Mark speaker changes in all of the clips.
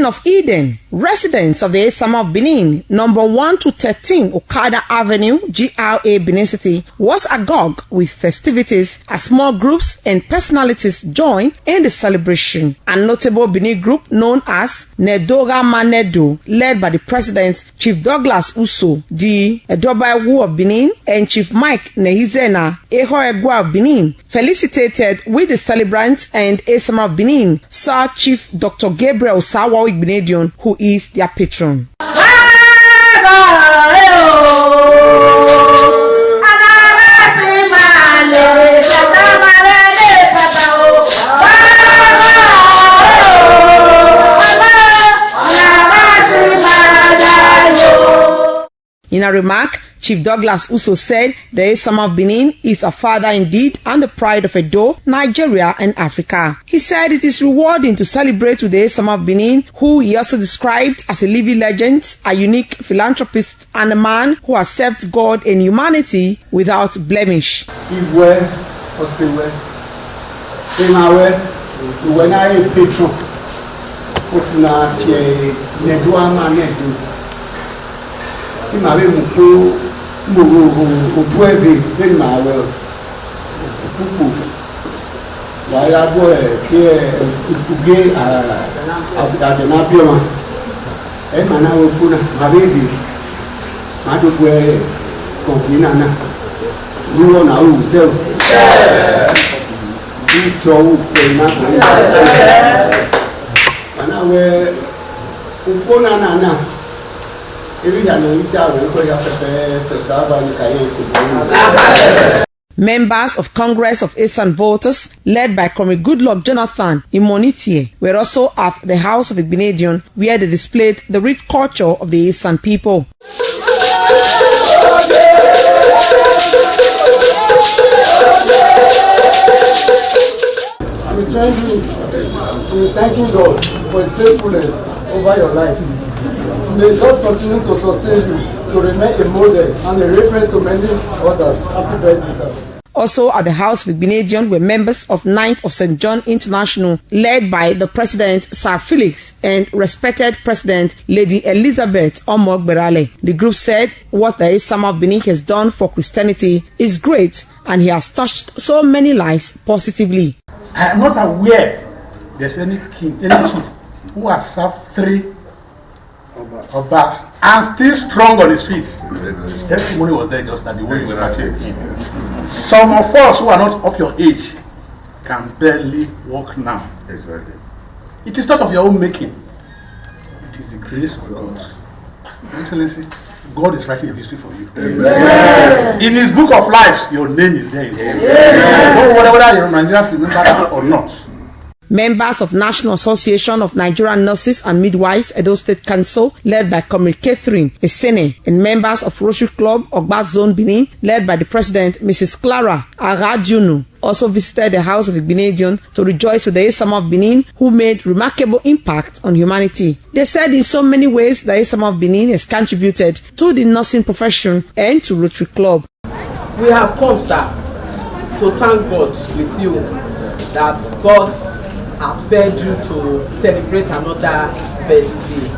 Speaker 1: of Eden, residents of the Esama of Benin, number 1 to 13 Okada Avenue, GRA Benin City, was agog with festivities as small groups and personalities joined in the celebration. A notable Benin group known as Nedoga Manedo, led by the president, Chief Douglas Uso, the Edobawu of Benin, and Chief Mike Nehizena, Ehoegwa of Benin, felicitated with the celebrants and Esama of Benin, Sir Chief Dr. Gabriel Osawaru Igbinedion, who is their patron. In a remark, Chief Douglas Uso said the Esama of Benin is a father indeed and the pride of Edo, Nigeria and Africa. He said it is rewarding to celebrate with the Esama of Benin, who he also described as a living legend, a unique philanthropist and a man who has served God and humanity without blemish.
Speaker 2: Imave muku obueve ben mawe pupu waya boe ke uge adena bioma e mana wo kuna mabebe madogwe konfina na ruo na u se to pe na mana we upona na
Speaker 1: Members of Congress of Eastern Voters, led by Comrade Goodluck Jonathan Imonitie, were also at the House of Igbinedion, where they displayed the rich culture of the Eastern people.
Speaker 3: We're thanking God for His faithfulness over your life. May God continue to sustain you, to remain a model and a reference to many others. Happy birthday, sir.
Speaker 1: Also at the House of Igbinedion were members of 9th of St. John International, led by the President, Sir Felix, and respected President, Lady Elizabeth Omogberale. The group said what the Esama of Benin has done for Christianity is great, and he has touched so many lives positively.
Speaker 4: I am not aware there's any king, any chief who has served 3 Obas and still strong on his feet. Testimony was there just at the way we were catching him. Some of us who are not up your age can barely walk now. Exactly. It is not of your own making. It is the grace of God. Excellency, God is writing a history for you. Amen. In His book of life, your name is there. Don't worry whether your Nigerians remember that or not.
Speaker 1: Members of National Association of Nigerian Nurses and Midwives, Edo State Council, led by Comrade Catherine Esene, and members of Rotary Club, Ogba Zone Benin, led by the President, Mrs. Clara Aradjunu, also visited the House of Igbinedion to rejoice with the Esama of Benin, who made remarkable impact on humanity. They said in so many ways the Esama of Benin has contributed to the nursing profession and to Rotary Club.
Speaker 5: We have come, sir, to thank God with you that God has spared you to celebrate another birthday.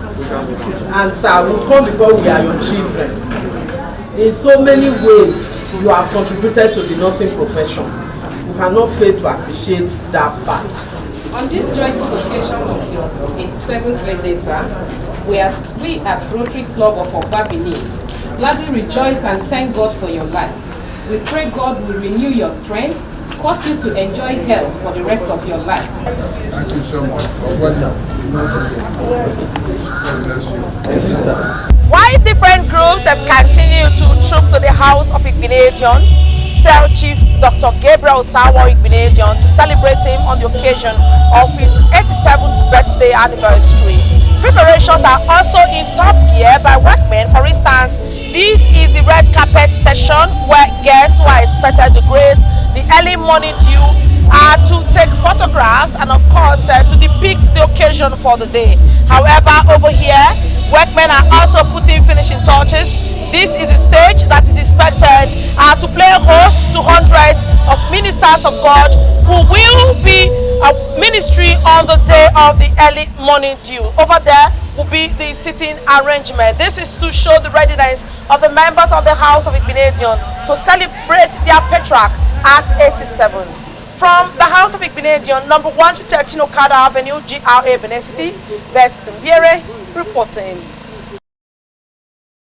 Speaker 5: And sir, we come because we are your children. In so many ways, you have contributed to the nursing profession. We cannot fail to appreciate that fact.
Speaker 6: On this joyful occasion of your 87th birthday, sir, we at Rotary Club of Benin gladly rejoice and thank God for your life. We pray God will renew your strength, cause you to enjoy health for the rest of your life.
Speaker 3: Thank you so much.
Speaker 1: While different groups have continued to troop to the House of Igbinedion, Cell Chief Dr. Gabriel Osawaru Igbinedion to celebrate him on the occasion of his 87th birthday anniversary. Preparations are also in top gear by workmen. For instance, this is the red carpet session where guests who are expected to grace the early morning dew are to take photographs and of course to depict the occasion for the day. However, over here, workmen are also putting finishing touches. This is the stage that is expected to play host to hundreds of ministers of God who will be ministry on the day of the early morning dew. Over there will be the sitting arrangement. This is to show the readiness of the members of the House of Igbinedion to celebrate their Patriarch at 87. From the House of Igbinedion, number 1 to 13 Okada Avenue, GRA Benin City, Mbiere reporting.